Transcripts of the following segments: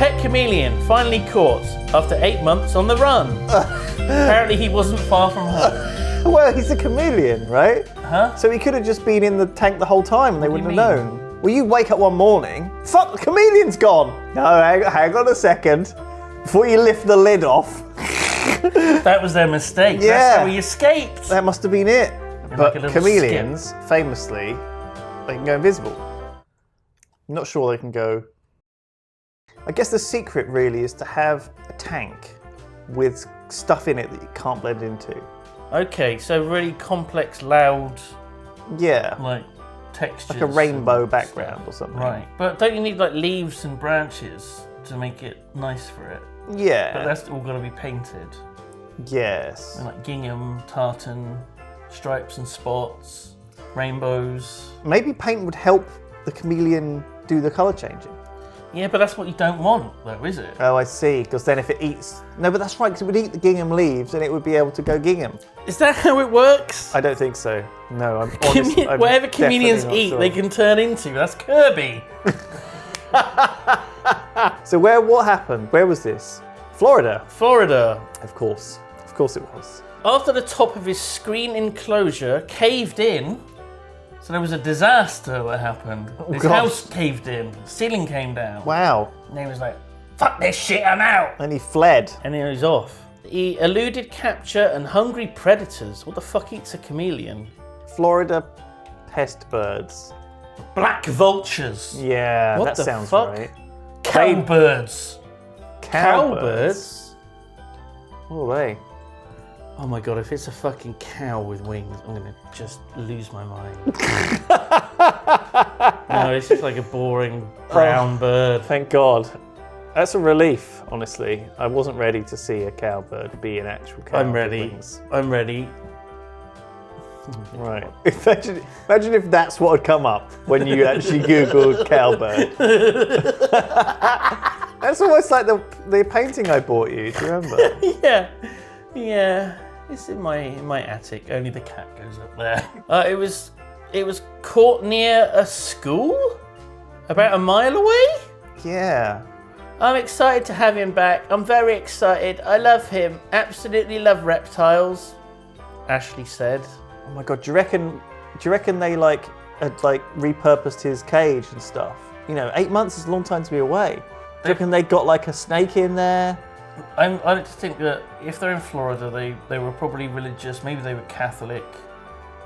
Pet chameleon finally caught after 8 months on the run. Apparently he wasn't far from home. Well, he's a chameleon, right? Huh? So he could have just been in the tank the whole time and they wouldn't have mean? known. Well, you wake up one morning, fuck, the chameleon's gone. No, hang on a second. Before you lift the lid off. That was their mistake. Yeah. That's how he escaped. That must have been it. But like a chameleons, famously, they can go invisible. I'm not sure they can go. I guess the secret really is to have a tank with stuff in it that you can't blend into. Okay, so really complex, loud, Yeah. like textures. Like a rainbow and background stuff. or something. Right. But don't you need like leaves and branches to make it nice for it? But Yeah. that's all got to be painted. Yes. And like gingham, tartan, stripes and spots, rainbows. Maybe paint would help the chameleon do the colour changing. Yeah, but that's what you don't want, though, is it? Oh, I see. Because then if it eats... No, but that's right, because it would eat the gingham leaves and it would be able to go gingham. Is that how it works? I don't think so. No, I'm honest. I'm Whatever definitely chameleons not eat, sure. they can turn into. That's Kirby. So what happened? Where was this? Florida. Florida. Of course. Of course it was. After the top of his screen enclosure caved in, so there was a disaster that happened. His God. house caved in, ceiling came down. Wow. And he was like, fuck this shit, I'm out. And he fled. And then he was off. He eluded capture and hungry predators. What the fuck eats a chameleon? Florida pest birds. Black vultures. Yeah, What that the sounds fuck? right. Cowbirds. Cowbirds? What are they? Oh my god, if it's a fucking cow with wings, I'm gonna just lose my mind. No, it's just like a boring brown bird. Thank God. That's a relief, honestly. I wasn't ready to see a cowbird be an actual cow. I'm with ready. wings. I'm ready. Right. Imagine if that's what had come up when you actually Googled cowbird. That's almost like the painting I bought you, do you remember? Yeah. It's in my attic. Only the cat goes up there. It was caught near a school, about a mile away. Yeah. I'm excited to have him back. I'm very excited. I love him. Absolutely love reptiles. Ashley said. Oh my God, do you reckon they had repurposed his cage and stuff? You know, 8 months is a long time to be away. Do you reckon they got like a snake in there? I like to think that if they're in Florida, they were probably religious. Maybe they were Catholic.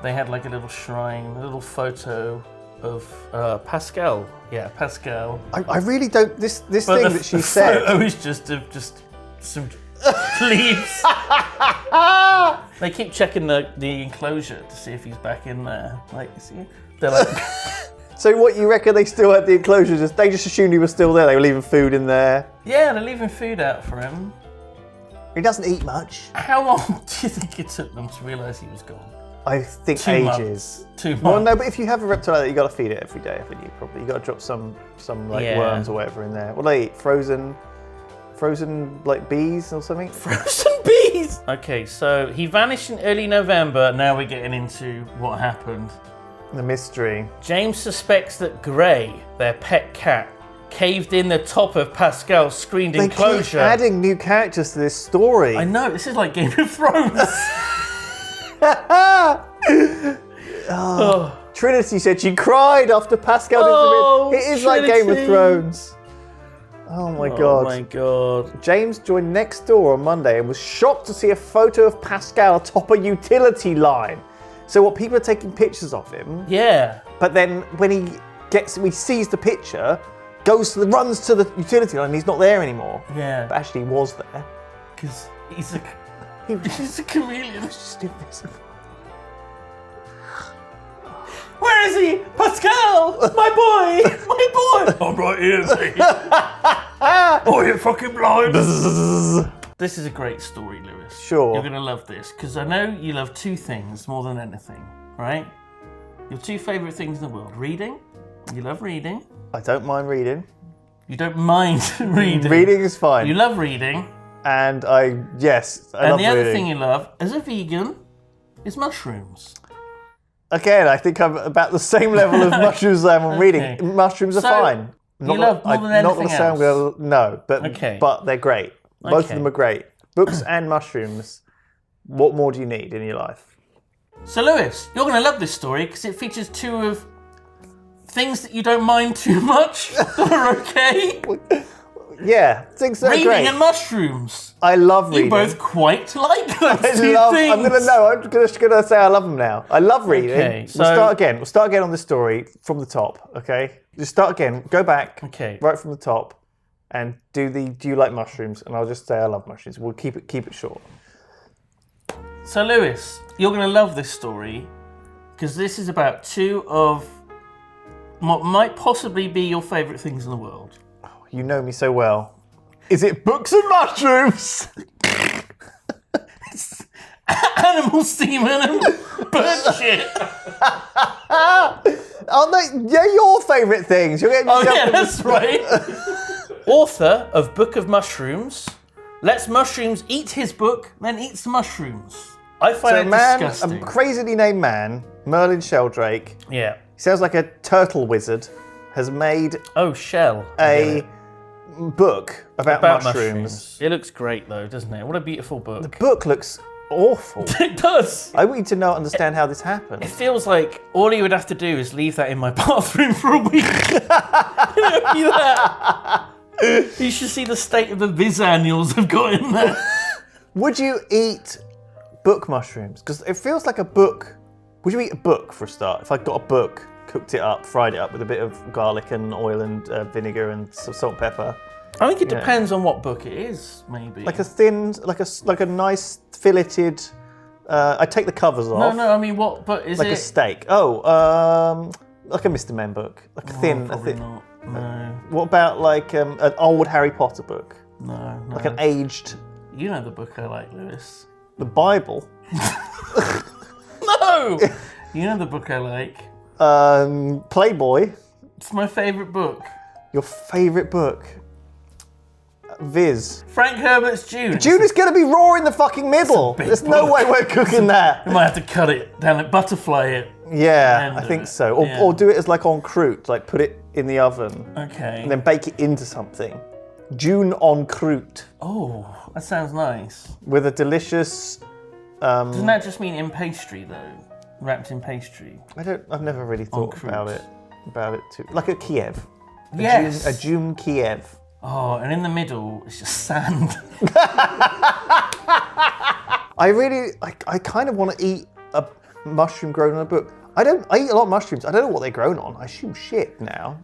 They had like a little shrine, a little photo of Pascal. Yeah, Pascal. I really don't. This But thing the that she said. photo is just some leaves. They keep checking the enclosure to see if he's back in there. Like, see, they're like. So what, you reckon they still had the enclosure? They just assumed he was still there. They were leaving food in there. Yeah, they're leaving food out for him. He doesn't eat much. How long do you think it took them to realise he was gone? I think 2 ages. months. 2 months. Well, no, but if you have a reptile like that, you got to feed it every day, haven't you? Probably you got to drop some like Yeah. worms or whatever in there. What do they eat? Frozen like bees or something. Frozen bees! Okay, so he vanished in early November. Now we're getting into what happened. The mystery. James suspects that Gray, their pet cat, caved in the top of Pascal's screened They enclosure. keep adding new characters to this story. I know, this is like Game of Thrones. Oh. Trinity said she cried after Pascal disappeared. It is like Game of Trinity. Thrones. Oh my Oh God. my god. James joined next door on Monday and was shocked to see a photo of Pascal atop a utility line. So what, people are taking pictures of him, Yeah. but then when he sees the picture, runs to the utility line, he's not there anymore. Yeah. But actually he was there. Because he's a He was he's a chameleon. just invisible. Where is he? Pascal! My boy! My boy! I'm right here, mate. Oh, you're fucking blind. This is a great story, Lewis. Sure. You're going to love this, because I know you love 2 things more than anything, right? Your 2 favourite things in the world. Reading. You love reading. I don't mind reading. You don't mind reading. Reading is fine. You love reading. And I love And the other reading. thing you love, as a vegan, is mushrooms. Again, I think I'm about the same level of mushrooms I am on Okay. reading. Mushrooms are fine. You love more than anything else? No, Okay. but they're great. Both of Okay. them are great. Books and mushrooms. What more do you need in your life? So, Lewis, you're going to love this story because it features two of things that you don't mind too much that are okay. Yeah, things that are Reading great. and mushrooms. I love reading. You both quite like those two things. I'm just gonna say I love them now. I love reading. Okay, so- We'll start again. We'll start again on the story from the top. Okay, just start again. Go back. Okay. Right from the top, and do you like mushrooms? And I'll just say I love mushrooms. We'll keep it short. So, Lewis, you're going to love this story because this is about two of what might possibly be your favourite things in the world. You know me so well. Is it books and mushrooms? Animal semen and bird shit. Aren't they? They're your favourite things. You're getting Oh, yourself yeah, that's right. Author of Book of Mushrooms lets mushrooms eat his book, then eats the mushrooms. I find it disgusting. A crazily named man, Merlin Sheldrake. Yeah. He sounds like a turtle wizard. Has made Oh, Shell. a book about mushrooms. It looks great, though, doesn't it? What a beautiful book. The book looks awful. It does. I want you to understand how this happened. It feels like all you would have to do is leave that in my bathroom for a week. It would be that. You should see the state of the Viz annuals I've got in there. Would you eat book mushrooms? Because it feels like a book. Would you eat a book for a start? If I got a book, cooked it up, fried it up with a bit of garlic and oil and vinegar and some salt and pepper. I think it depends on what book it is, maybe. Like a thin, like a nice filleted. I take the covers off. No, I mean, what book is like it? a steak. Like a Mr. Men book. Like a thin. Probably not. No, What about like an old Harry Potter book? no. Like an aged. You know the book I like, Lewis. The Bible. No! You know the book I like. Playboy. It's my favourite book. Your favourite book. Viz. Frank Herbert's June. June is going to be raw in the fucking middle. big There's no book. way we're cooking that. We might have to cut it down and butterfly it. Yeah, End I of think it. so. Or, Yeah. or do it as like en croûte, like put it in the oven Okay. and then bake it into something. June en croûte Oh, that sounds nice. with a delicious. Doesn't that just mean in pastry, though? Wrapped in pastry? I've never really thought croûte. about it too. Like a Kiev. Yes. A June Kiev. Oh, and in the middle, it's just sand. I kind of want to eat a mushroom grown on a book. I eat a lot of mushrooms. I don't know what they're grown on. I assume shit now.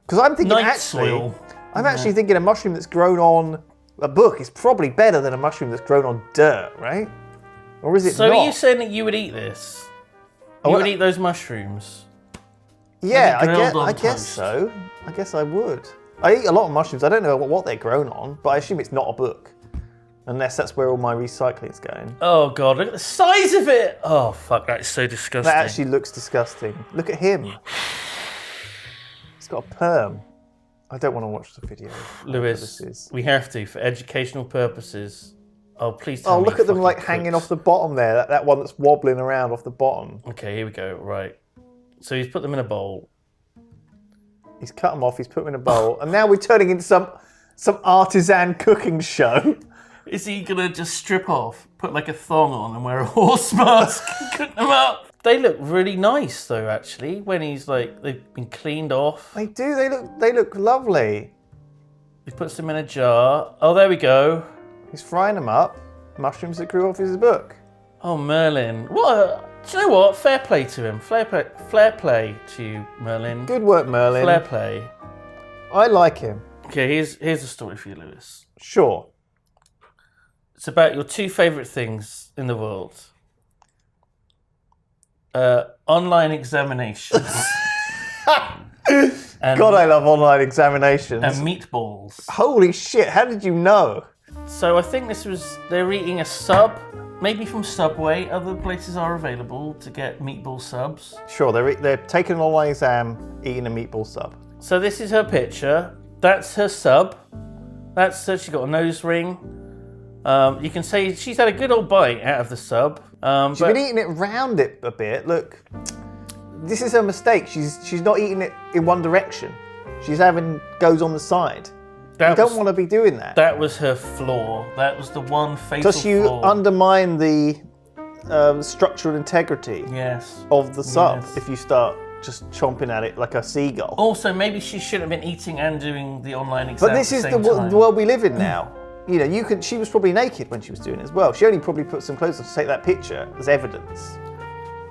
Because I'm thinking Night actually, soil. I'm actually thinking a mushroom that's grown on a book is probably better than a mushroom that's grown on dirt, right? Or is it So not? are you saying that you would eat this? You well, would eat those mushrooms? Yeah, Maybe grilled on I guess toast. so. I guess I would. I eat a lot of mushrooms. I don't know what they're grown on, but I assume it's not a book. Unless that's where all my recycling's going. Oh, God, look at the size of it. Oh, fuck, that is so disgusting. That actually looks disgusting. Look at him. He's got a perm. I don't want to watch the video. Lewis, we have to, for educational purposes. Oh, please tell Oh, me look he at them like fucking hanging cooks. off the bottom there. That one that's wobbling around off the bottom. Okay, here we go. Right. So he's put them in a bowl. He's cut them off. He's put them in a bowl, and now we're turning into some artisan cooking show. Is he gonna just strip off, put like a thong on, and wear a horse mask and cook them up? They look really nice, though. Actually, when he's like they've been cleaned off. They do. They look lovely. He puts them in a jar. Oh, there we go. He's frying them up. Mushrooms that grew off his book. Oh, Merlin. What? Do you know what? Fair play to him. Fair play to you, Merlin. Good work, Merlin. Fair play. I like him. Okay, here's a story for you, Lewis. Sure. It's about your two favourite things in the world. Online examinations. and, God, I love online examinations. and meatballs. Holy shit! How did you know? So I think they're eating a sub, maybe from Subway. Other places are available to get meatball subs. Sure, they're taking an online exam, eating a meatball sub. So this is her picture. That's her sub. That's her. She's got a nose ring. You can say she's had a good old bite out of the sub. She's been eating it round it a bit. Look, this is her mistake. She's not eating it in one direction. She's having goes on the side. You don't want to be doing that. That was her flaw. That was the one fatal Because you flaw. undermine the structural integrity of the sub if you start just chomping at it like a seagull. Also, maybe she shouldn't have been eating and doing the online exam. But this is the world we live in now. You know, she was probably naked when she was doing it as well. She only probably put some clothes on to take that picture as evidence.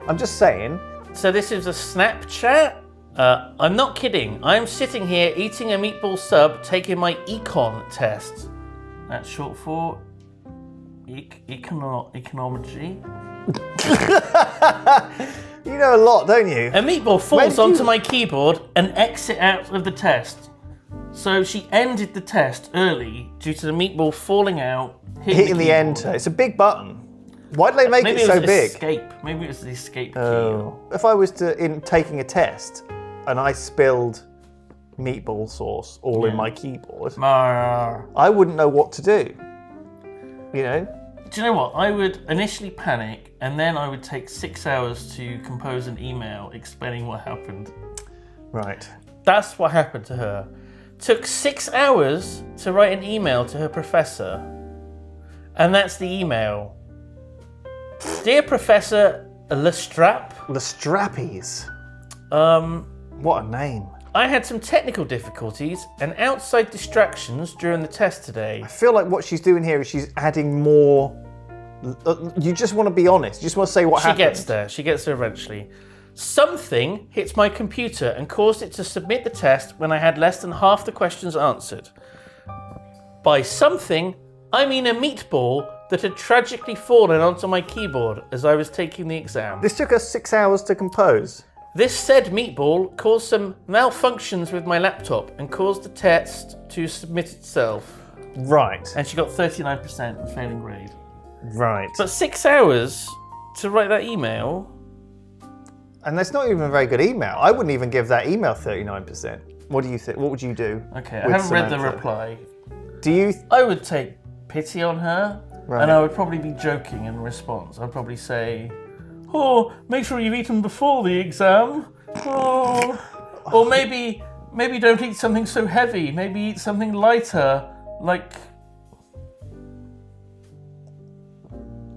I'm just saying. So this is a Snapchat? I'm not kidding. I'm sitting here eating a meatball sub, taking my econ test. That's short for econometry. You know a lot, don't you? A meatball falls onto my keyboard and exit out of the test. So she ended the test early due to the meatball falling out, hitting the enter. It's a big button. Why did they make it so big? Escape. Maybe it was the escape key. If I was taking a test and I spilled meatball sauce all in my keyboard, I wouldn't know what to do. You know? Do you know what? I would initially panic, and then I would take 6 hours to compose an email explaining what happened. Right. That's what happened to her. Took 6 hours to write an email to her professor. And that's the email. Dear Professor Lestrap. Lestrappies. What a name. I had some technical difficulties and outside distractions during the test today. I feel like what she's doing here is she's adding more. You just want to be honest. You just want to say what happened. She gets there eventually. Something hit my computer and caused it to submit the test when I had less than half the questions answered. By something, I mean a meatball that had tragically fallen onto my keyboard as I was taking the exam. This took us 6 hours to compose. This said meatball caused some malfunctions with my laptop and caused the test to submit itself. Right. And she got 39% failing grade. Right. But 6 hours to write that email. And that's not even a very good email. I wouldn't even give that email 39%. What do you think? What would you do? Okay, I haven't read the reply. Do you? I would take pity on her, right. And I would probably be joking in response. I'd probably say, "Oh, make sure you've eaten before the exam." Oh, or maybe don't eat something so heavy. Maybe eat something lighter, like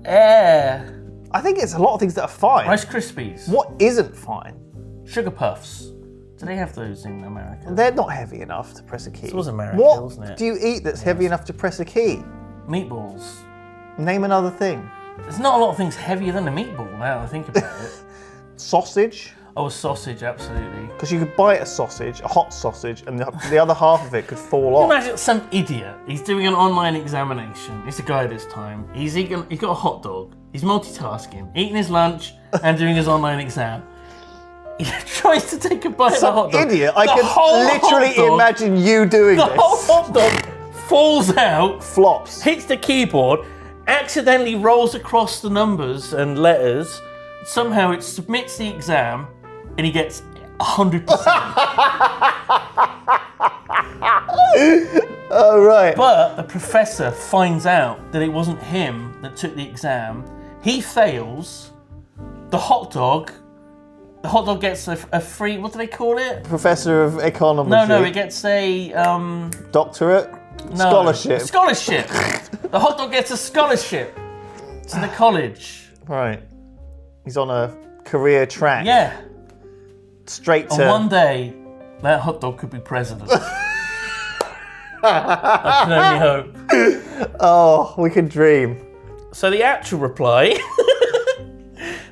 air. I think it's a lot of things that are fine. Rice Krispies. What isn't fine? Sugar Puffs. Do they have those in America? They're not heavy enough to press a key. It was America, wasn't it? What do you eat that's heavy enough to press a key? Meatballs. Name another thing. There's not a lot of things heavier than a meatball now that I think about it. Sausage? Oh, a sausage, absolutely. Because you could bite a sausage, a hot sausage, and the other half of it could fall off. Imagine some idiot. He's doing an online examination. It's a guy this time. He's got a hot dog. He's multitasking, eating his lunch and doing his online exam. He tries to take a bite of the hot dog. Idiot! I can literally imagine you doing this. The whole hot dog falls out, flops, hits the keyboard, accidentally rolls across the numbers and letters. Somehow it submits the exam, and he gets 100%. Oh, right. But the professor finds out that it wasn't him that took the exam. He fails. The hot dog gets a free, what do they call it? Professor of econometry. No, it gets a... Doctorate? No. Scholarship. Scholarship. The hot dog gets a scholarship to the college. Right. He's on a career track. Yeah. Straight to... And one day, that hot dog could be president. I can only hope. Oh, we can dream. So the actual reply...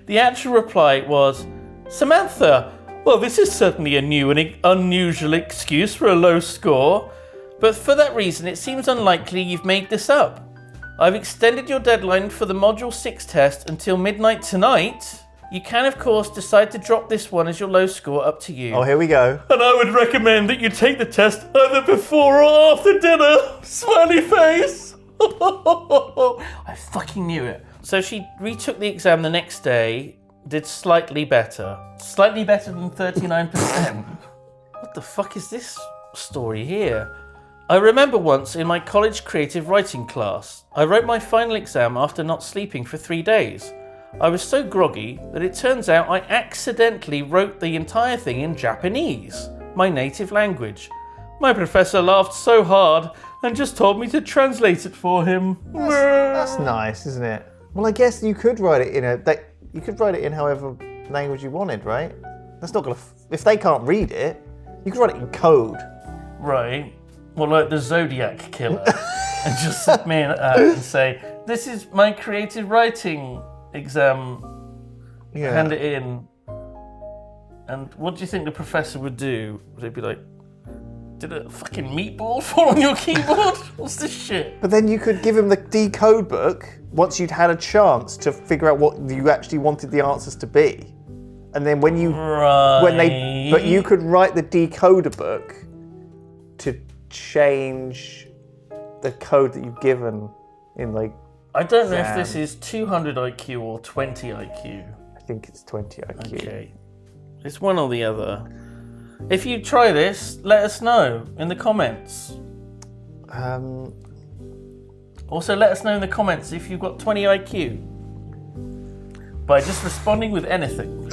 the actual reply was, Samantha, well, this is certainly a new and unusual excuse for a low score, but for that reason, it seems unlikely you've made this up. I've extended your deadline for the Module 6 test until midnight tonight. You can, of course, decide to drop this one as your low score, up to you. Oh, here we go. And I would recommend that you take the test either before or after dinner. Smiley face. I fucking knew it. So she retook the exam the next day, did slightly better. Slightly better than 39%. What the fuck is this story here? I remember once in my college creative writing class, I wrote my final exam after not sleeping for 3 days. I was so groggy that it turns out I accidentally wrote the entire thing in Japanese. my native language. My professor laughed so hard and just told me to translate it for him. That's nice, isn't it? Well, I guess you could write it in however language you wanted, right? That's not gonna. If they can't read it, you could write it in code. Right. Well, like the Zodiac Killer, and just submit it out and say, "This is my creative writing exam." Yeah. Hand it in. And what do you think the professor would do? Would it be like, did a fucking meatball fall on your keyboard? What's this shit? But then you could give him the decode book once you'd had a chance to figure out what you actually wanted the answers to be. And then when you but you could write the decoder book to change the code that you've given in like I don't know if this is 200 IQ or 20 IQ. I think it's 20 IQ. Okay. It's one or the other. If you try this, let us know in the comments. Also, let us know in the comments if you've got 20 IQ. By just responding with anything.